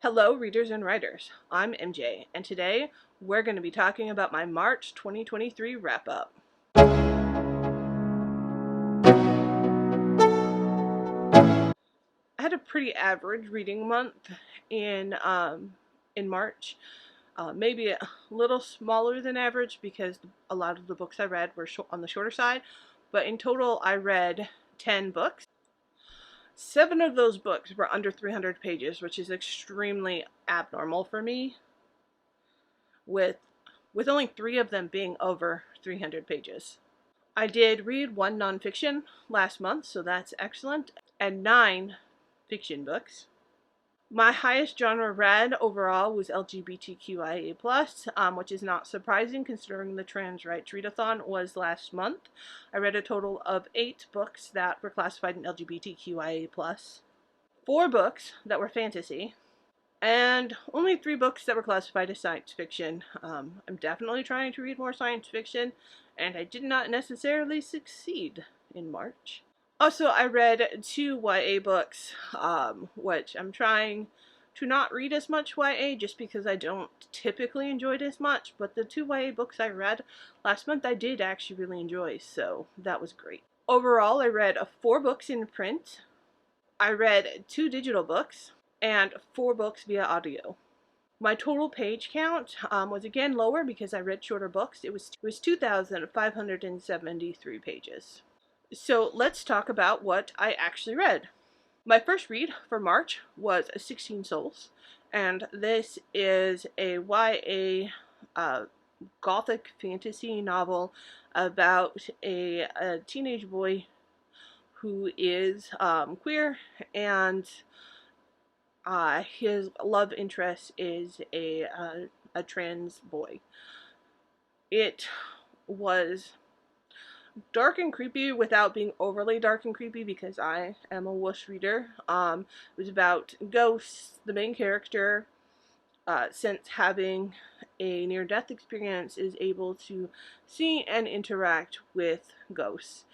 Hello, readers and writers. I'm MJ, and today we're going to be talking about my March 2023 wrap-up. I had a pretty average reading month in March. Maybe a little smaller than average because a lot of the books I read were on the shorter side, but in total I read 10 books. 7 of those books were under 300 pages, which is extremely abnormal for me, with only 3 of them being over 300 pages. I did read 1 nonfiction last month, so that's excellent, and 9 fiction books. My highest genre read overall was LGBTQIA+, which is not surprising considering the trans rights readathon was last month. I read a total of 8 books that were classified in LGBTQIA+, 4 books that were fantasy, and only 3 books that were classified as science fiction. I'm definitely trying to read more science fiction, and I did not necessarily succeed in March. Also, I read 2 YA books, which I'm trying to not read as much YA just because I don't typically enjoy it as much, but the 2 YA books I read last month I did actually really enjoy, so that was great. Overall, I read 4 books in print, I read 2 digital books, and 4 books via audio. My total page count was again lower because I read shorter books. It was 2,573 pages. So let's talk about what I actually read. My first read for March was 16 Souls, and this is a YA gothic fantasy novel about a teenage boy who is queer, and his love interest is a trans boy. It was dark and creepy without being overly dark and creepy because I am a wuss reader. It was about ghosts. The main character, since having a near-death experience, is able to see and interact with ghosts,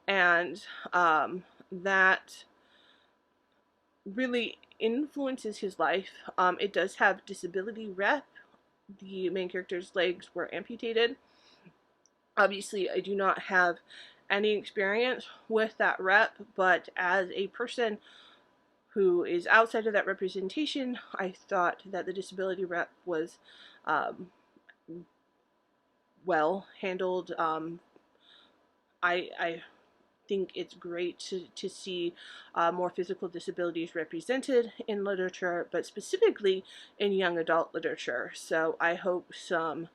and that really influences his life. It does have disability rep. The main character's legs were amputated. Obviously, I do not have any experience with that rep, but as a person who is outside of that representation, I thought that the disability rep was well handled. I think it's great to see more physical disabilities represented in literature, but specifically in young adult literature. So I hope some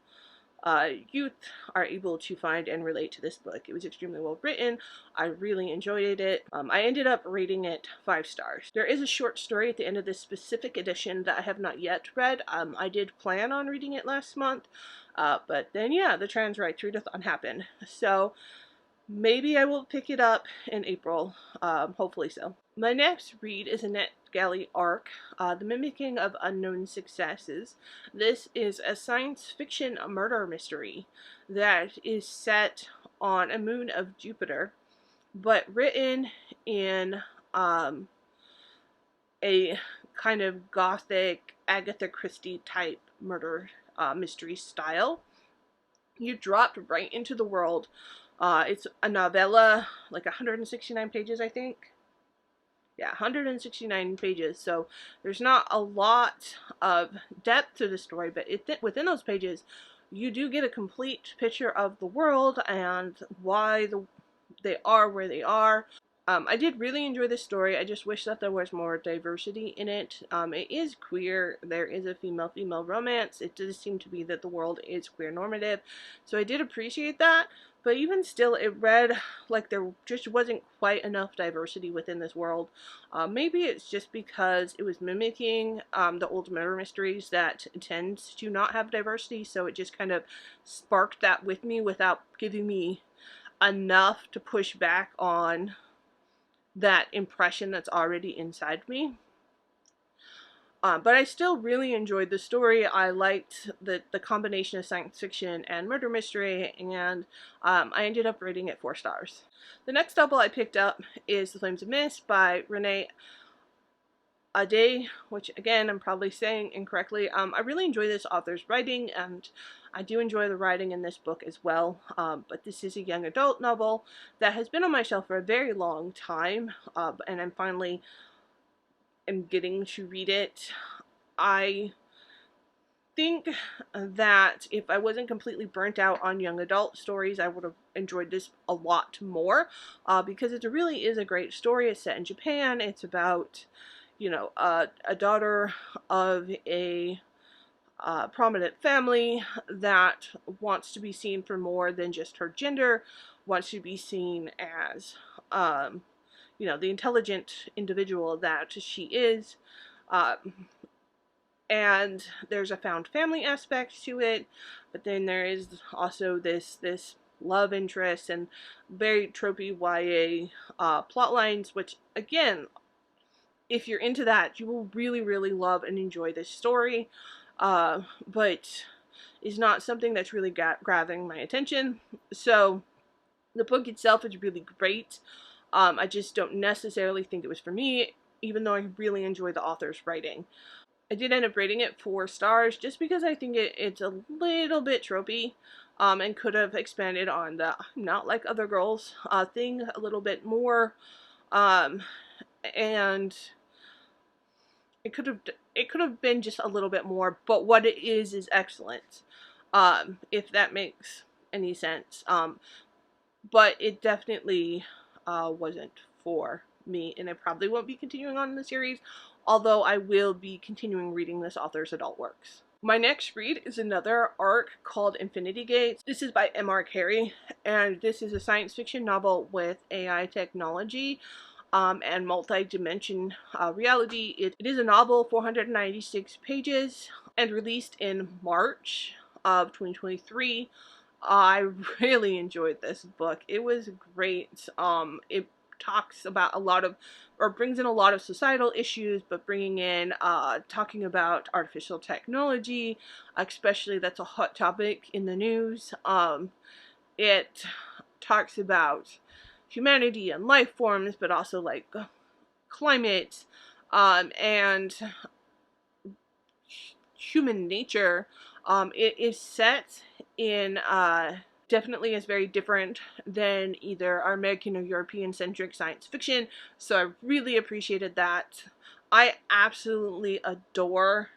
youth are able to find and relate to this book. It was extremely well written. I really enjoyed it. I ended up rating it 5 stars. There is a short story at the end of this specific edition that I have not yet read. I did plan on reading it last month, but then yeah, the trans rights readathon happened. So maybe I will pick it up in April, hopefully so. My next read is a NetGalley arc, The Mimicking of Unknown Successes. This is a science fiction murder mystery that is set on a moon of Jupiter, but written in a kind of gothic Agatha Christie type murder mystery style. You dropped right into the world. It's a novella, like 169 pages, I think. Yeah, 169 pages, so there's not a lot of depth to the story, but within those pages, you do get a complete picture of the world and why they are where they are. I did really enjoy this story. I just wish that there was more diversity in it. It is queer. There is a female-female romance. It does seem to be that the world is queer normative, so I did appreciate that. But even still, it read like there just wasn't quite enough diversity within this world. Maybe it's just because it was mimicking the old murder mysteries that tends to not have diversity, so it just kind of sparked that with me without giving me enough to push back on that impression that's already inside me. But I still really enjoyed the story. I liked the combination of science fiction and murder mystery, and I ended up rating it 4 stars. The next novel I picked up is The Flames of Mist by Renee a day, which again I'm probably saying incorrectly. I really enjoy this author's writing, and I do enjoy the writing in this book as well. But this is a young adult novel that has been on my shelf for a very long time, and I'm finally getting to read it. I think that if I wasn't completely burnt out on young adult stories, I would have enjoyed this a lot more, because it really is a great story. It's set in Japan. It's about, you know, a daughter of a prominent family that wants to be seen for more than just her gender, wants to be seen as, you know, the intelligent individual that she is. Uh, and there's a found family aspect to it, but then there is also this love interest and very tropey YA plot lines, which again, if you're into that, you will really love and enjoy this story, but is not something that's really grabbing my attention. So the book itself is really great. I just don't necessarily think it was for me, even though I really enjoy the author's writing. I did end up rating it 4 stars just because I think it's a little bit tropey, and could have expanded on the not like other girls thing a little bit more, and it could have been just a little bit more, but what it is excellent, if that makes any sense. But it definitely wasn't for me, and I probably won't be continuing on in the series, although I will be continuing reading this author's adult works. My next read is another arc called Infinity Gates. This is by M.R. Carey, and this is a science fiction novel with AI technology and multi-dimension reality. It is a novel, 496 pages, and released in March of 2023. I really enjoyed this book. It was great. It talks about a lot of, or brings in a lot of societal issues, but bringing in, talking about artificial technology, especially that's a hot topic in the news. It talks about humanity and life forms, but also like climate, and human nature. It is set in, definitely is very different than either our American or European centric science fiction, so I really appreciated that. I absolutely adore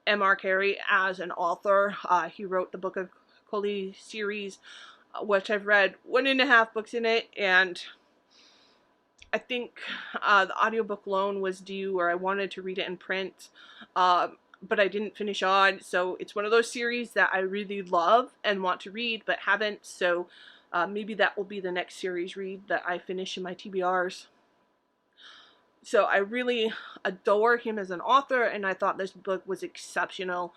M.R. Carey as an author. He wrote the Book of Coley series, which I've read 1.5 books in it, and I think the audiobook loan was due, or I wanted to read it in print, but I didn't finish on, so it's one of those series that I really love and want to read, but haven't, so maybe that will be the next series read that I finish in my TBRs. So I really adore him as an author, and I thought this book was exceptional.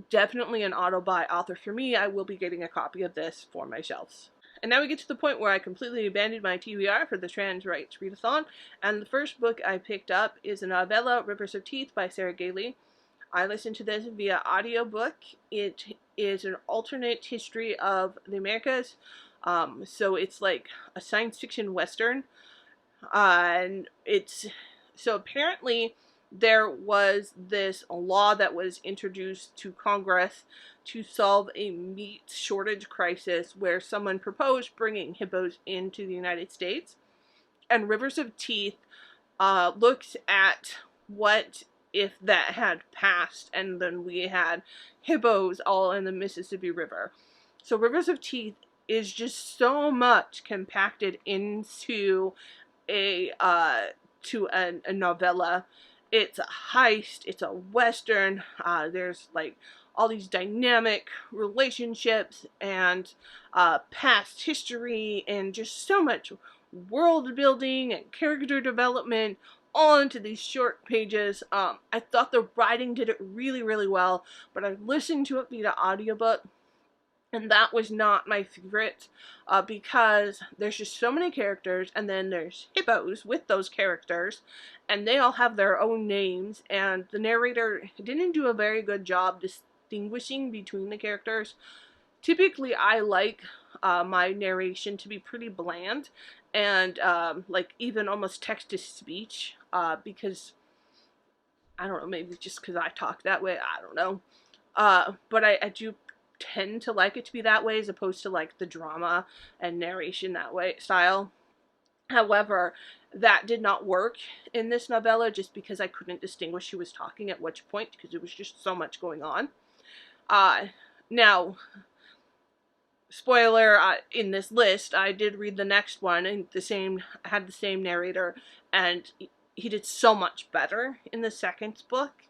Definitely an auto-buy author for me. I will be getting a copy of this for my shelves. And now we get to the point where I completely abandoned my TBR for the Trans Rights Readathon, and the first book I picked up is a novella, Rivers of Teeth by Sarah Gailey. I listened to this via audiobook. It is an alternate history of the Americas, so it's like a science fiction western, and it's, so apparently there was this law that was introduced to Congress to solve a meat shortage crisis where someone proposed bringing hippos into the United States. And Rivers of Teeth looks at what if that had passed and then we had hippos all in the Mississippi River. So Rivers of Teeth is just so much compacted into a novella. It's a heist, it's a western, there's like all these dynamic relationships and past history and just so much world building and character development all into these short pages. I thought the writing did it really well, but I listened to it via audiobook, and that was not my favorite, because there's just so many characters, and then there's hippos with those characters, and they all have their own names, and the narrator didn't do a very good job distinguishing between the characters. Typically, I like my narration to be pretty bland, and like even almost text-to-speech, because I don't know, maybe just because I talk that way, I don't know. But I do tend to like it to be that way as opposed to like the drama and narration that way style. However, that did not work in this novella just because I couldn't distinguish who was talking at which point because there was just so much going on. Uh, Now, spoiler, in this list, I did read the next one and had the same narrator, and he did so much better in the second book.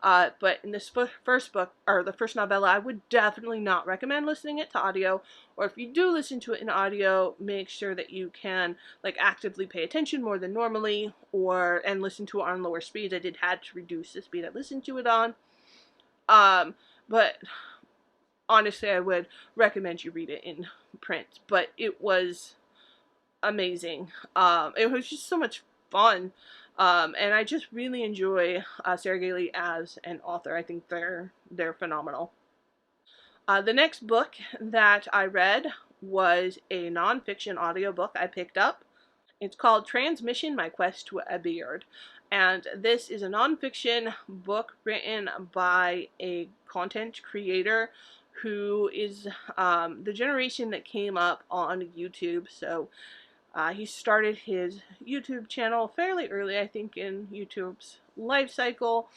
But in this first book, or the first novella, I would definitely not recommend listening it to audio. Or if you do listen to it in audio, make sure that you can like actively pay attention more than normally, and listen to it on lower speeds. I did had to reduce the speed I listened to it on. But honestly, I would recommend you read it in print. But it was amazing. It was just so much fun. And I just really enjoy Sarah Gailey as an author. I think they're phenomenal. The next book that I read was a nonfiction audiobook I picked up. It's called Transmission: My Quest to a Beard. And this is a nonfiction book written by a content creator who is the generation that came up on YouTube. So he started his YouTube channel fairly early, I think, in YouTube's life cycle.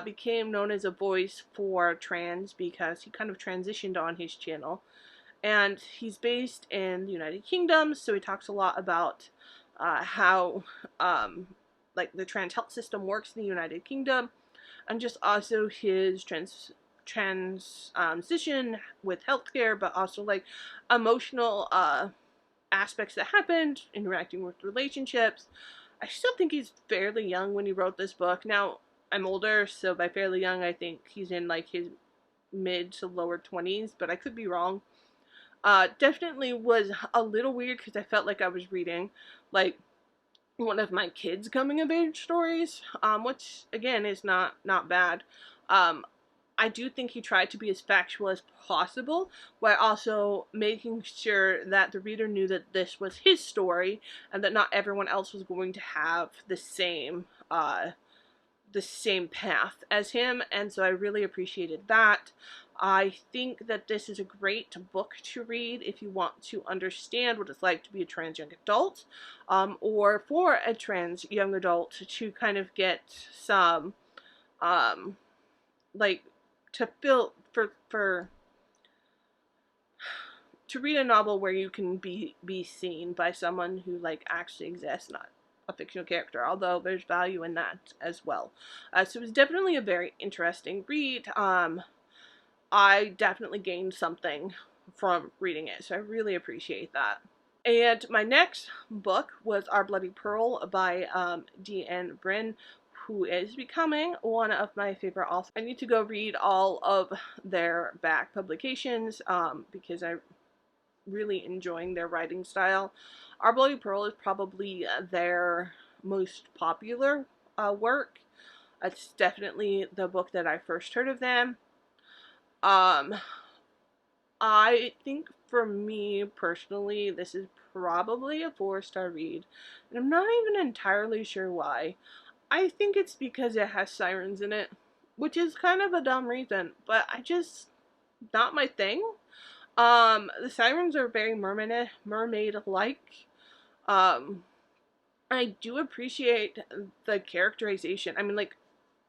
Became known as a voice for trans because he kind of transitioned on his channel. And he's based in the United Kingdom, so he talks a lot about how like the trans health system works in the United Kingdom, and just also his transition with healthcare, but also like emotional aspects that happened, interacting with relationships. I still think he's fairly young when he wrote this book. Now, I'm older, so by fairly young, I think he's in like his mid to lower 20s, but I could be wrong. Definitely was a little weird because I felt like I was reading like one of my kids' coming of age stories, which again is not bad. Um, I do think he tried to be as factual as possible while also making sure that the reader knew that this was his story and that not everyone else was going to have the same path as him, and so I really appreciated that. I think that this is a great book to read if you want to understand what it's like to be a trans young adult, or for a trans young adult to kind of get some, like, to feel for to read a novel where you can be seen by someone who like actually exists, not a fictional character, although there's value in that as well. So it was definitely a very interesting read. I definitely gained something from reading it, so I really appreciate that. And my next book was Our Bloody Pearl by D.N. Bryn, who is becoming one of my favorite authors. I need to go read all of their back publications because I'm really enjoying their writing style. Our Bloody Pearl is probably their most popular work. It's definitely the book that I first heard of them. I think for me personally, this is probably a 4-star read, and I'm not even entirely sure why. I think it's because it has sirens in it, which is kind of a dumb reason, but not my thing. The sirens are very mermaid-like. I do appreciate the characterization. I mean, like,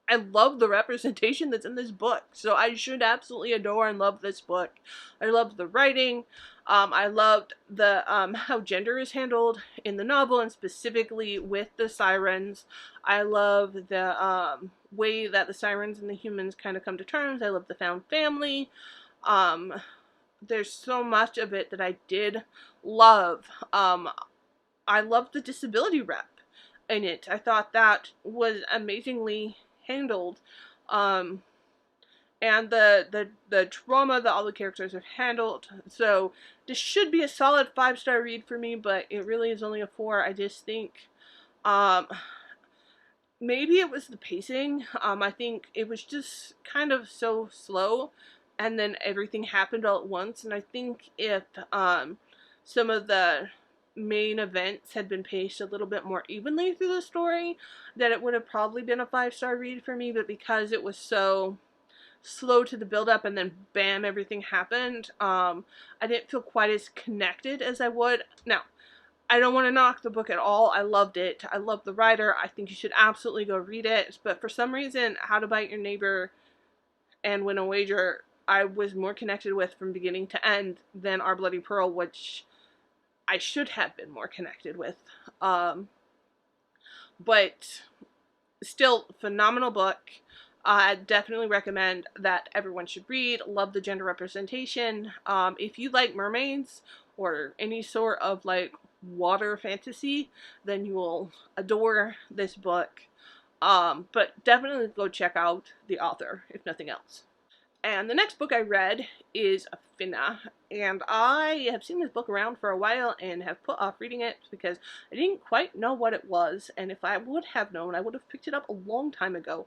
I love the representation that's in this book, so I should absolutely adore and love this book. I loved the writing. I loved the how gender is handled in the novel, and specifically with the sirens. I love the way that the sirens and the humans kind of come to terms. I love the found family. There's so much of it that I did love. I loved the disability rep in it. I thought that was amazingly handled. And the trauma that all the characters have handled. So this should be a solid 5-star read for me, but it really is only a 4. I just think maybe it was the pacing. I think it was just kind of so slow, and then everything happened all at once. And I think if some of the main events had been paced a little bit more evenly through the story, that it would have probably been a 5-star read for me, but because it was so slow to the build up and then bam, everything happened, I didn't feel quite as connected as I would. Now, I don't want to knock the book at all. I loved it. I love the writer. I think you should absolutely go read it. But for some reason, How to Bite Your Neighbor and Win a Wager, I was more connected with from beginning to end than Our Bloody Pearl, which I should have been more connected with. But still, phenomenal book. I definitely recommend that everyone should read. Love the gender representation. If you like mermaids or any sort of like water fantasy, then you will adore this book. But definitely go check out the author, if nothing else. And the next book I read is Finna, and I have seen this book around for a while and have put off reading it because I didn't quite know what it was, and if I would have known, I would have picked it up a long time ago.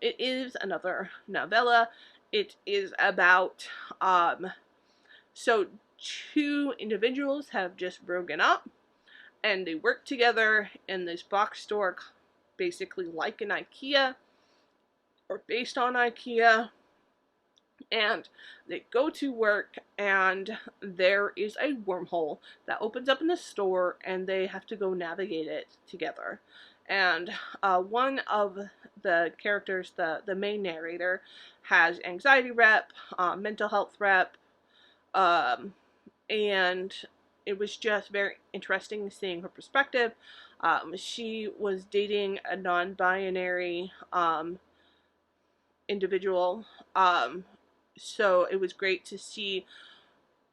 It is another novella. It is about, so two individuals have just broken up, and they work together in this box store, basically like an IKEA, or based on IKEA. And they go to work, and there is a wormhole that opens up in the store, and they have to go navigate it together. And one of the characters, the main narrator, has anxiety rep, mental health rep, and it was just very interesting seeing her perspective. She was dating a non-binary individual, so it was great to see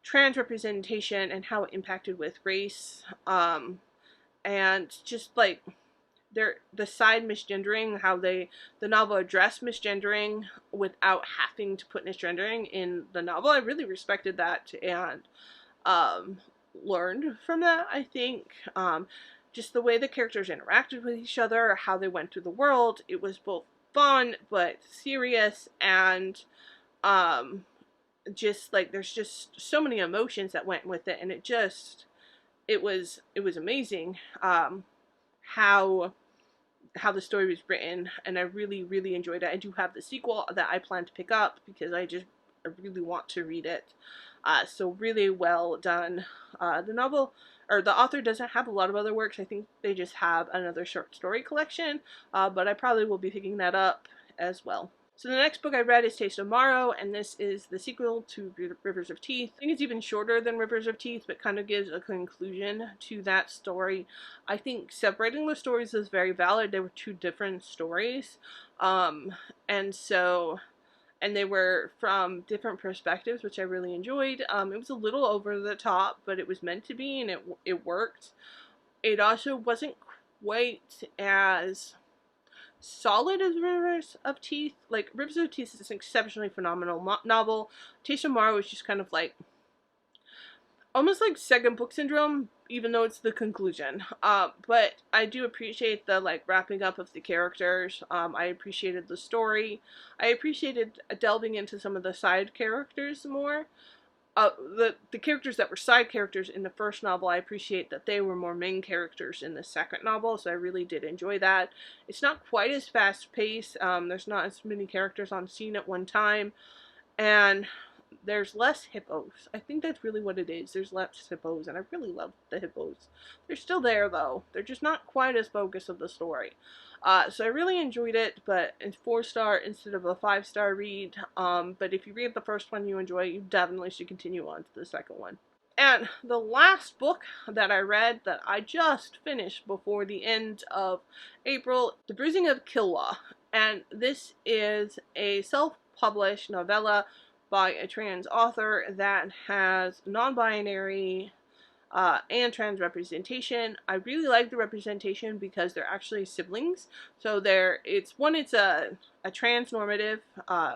trans representation and how it impacted with race, and just like the side misgendering, how the novel addressed misgendering without having to put misgendering in the novel. I really respected that and learned from that, I think. Just the way the characters interacted with each other, how they went through the world, it was both fun but serious, and just like there's just so many emotions that went with it, and it was amazing how the story was written, and I really enjoyed it. I do have the sequel that I plan to pick up because I really want to read it. So really well done. The novel, or the author, doesn't have a lot of other works. I think they just have another short story collection, but I probably will be picking that up as well. So the next book I read is Taste of Marrow, and this is the sequel to Rivers of Teeth. I think it's even shorter than Rivers of Teeth, but kind of gives a conclusion to that story. I think separating the stories is very valid. They were two different stories, and they were from different perspectives, which I really enjoyed. It was a little over the top, but it was meant to be, and it worked. It also wasn't quite as solid as Rivers of Teeth. Like, Rivers of Teeth is an exceptionally phenomenal novel. Taste of Marrow is just kind of like almost like second book syndrome, even though it's the conclusion. But I do appreciate the like wrapping up of the characters. I appreciated the story. I appreciated delving into some of the side characters more. The characters that were side characters in the first novel, I appreciate that they were more main characters in the second novel, so I really did enjoy that. It's not quite as fast paced. There's not as many characters on scene at one time, and there's less hippos. I think that's really what it is. There's less hippos, and I really love the hippos. They're still there, though. They're just not quite as focus of the story. So I really enjoyed it, but it's 4-star instead of a 5-star read. But if you read the first one you enjoy, you definitely should continue on to the second one. And the last book that I read that I just finished before the end of April, The Bruising of Kilwa. And this is a self-published novella by a trans author that has non-binary and trans representation. I really like the representation because they're actually siblings. So it's a transnormative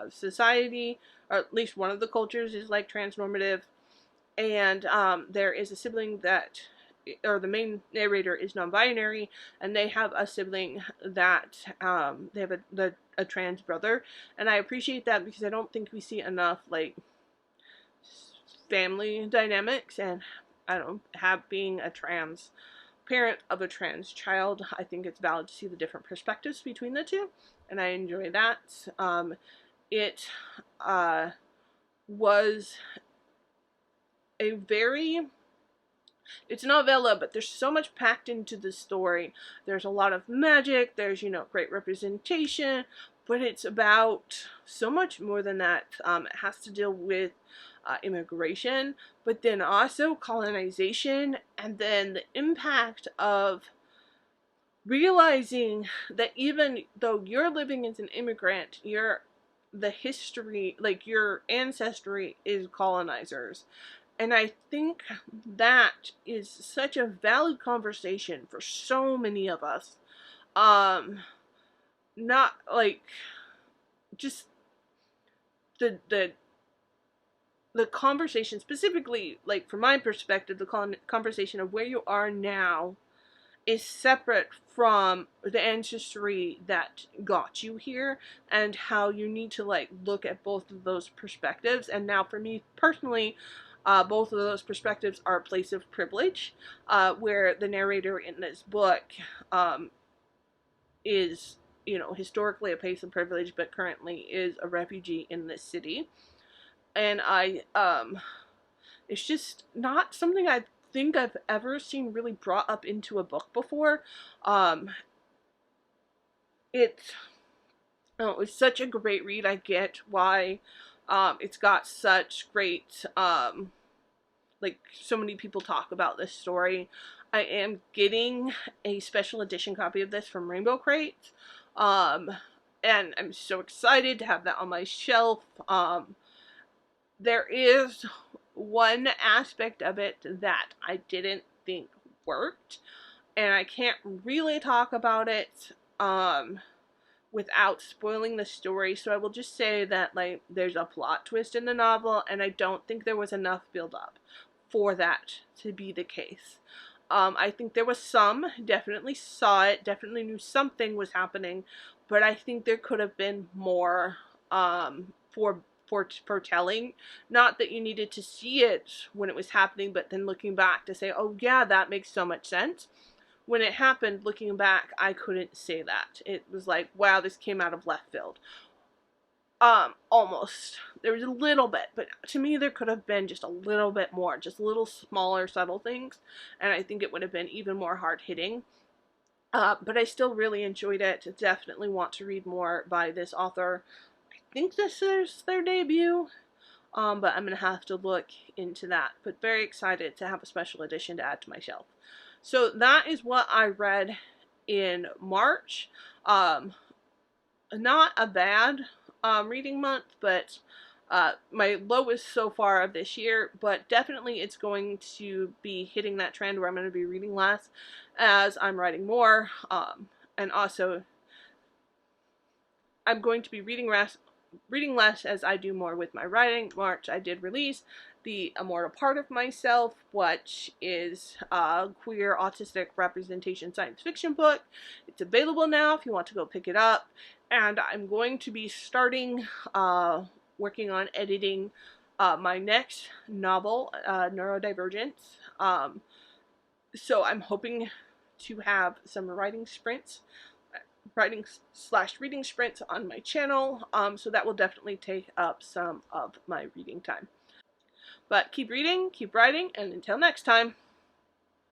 society, or at least one of the cultures is like transnormative, and there is a sibling that, or the main narrator is non-binary, and they have a sibling that they have a trans brother, and I appreciate that because I don't think we see enough like family dynamics, and I don't being a trans parent of a trans child, I think it's valid to see the different perspectives between the two, and I enjoy that. It was a very, it's a novella, but there's so much packed into the story. There's a lot of magic, there's, great representation, but it's about so much more than that. It has to deal with immigration, but then also colonization, and then the impact of realizing that even though you're living as an immigrant, the history, like your ancestry, is colonizers. And I think that is such a valid conversation for so many of us. Not like just the conversation specifically, like from my perspective, the conversation of where you are now is separate from the ancestry that got you here, and how you need to like look at both of those perspectives. And now for me personally, both of those perspectives are a place of privilege, where the narrator in this book is, historically a place of privilege, but currently is a refugee in this city. And it's just not something I think I've ever seen really brought up into a book before. It's it's such a great read. I get why it's got such great like so many people talk about this story. I am getting a special edition copy of this from Rainbow Crate, and I'm so excited to have that on my shelf. There is one aspect of it that I didn't think worked, and I can't really talk about it without spoiling the story, so I will just say that like there's a plot twist in the novel, and I don't think there was enough build up for that to be the case. I think there was some, definitely saw it, definitely knew something was happening, but I think there could have been more for telling. Not that you needed to see it when it was happening, but then looking back to say, oh yeah, that makes so much sense. When it happened, looking back, I couldn't say that. It was like, wow, this came out of left field. Almost. There was a little bit, but to me there could have been just a little bit more, just little smaller subtle things, and I think it would have been even more hard-hitting. But I still really enjoyed it. Definitely want to read more by this author. I think this is their debut, but I'm going to have to look into that. But very excited to have a special edition to add to my shelf. So that is what I read in March. Not a bad reading month, but my lowest so far of this year, but definitely it's going to be hitting that trend where I'm going to be reading less as I'm writing more, and also I'm going to be reading less as I do more with my writing. March I did release The Immortal Part of Myself, which is a queer autistic representation science fiction book. It's available now if you want to go pick it up, and I'm going to be starting working on editing my next novel, Neurodivergence. So I'm hoping to have some writing / reading sprints on my channel, so that will definitely take up some of my reading time. But keep reading, keep writing, and until next time.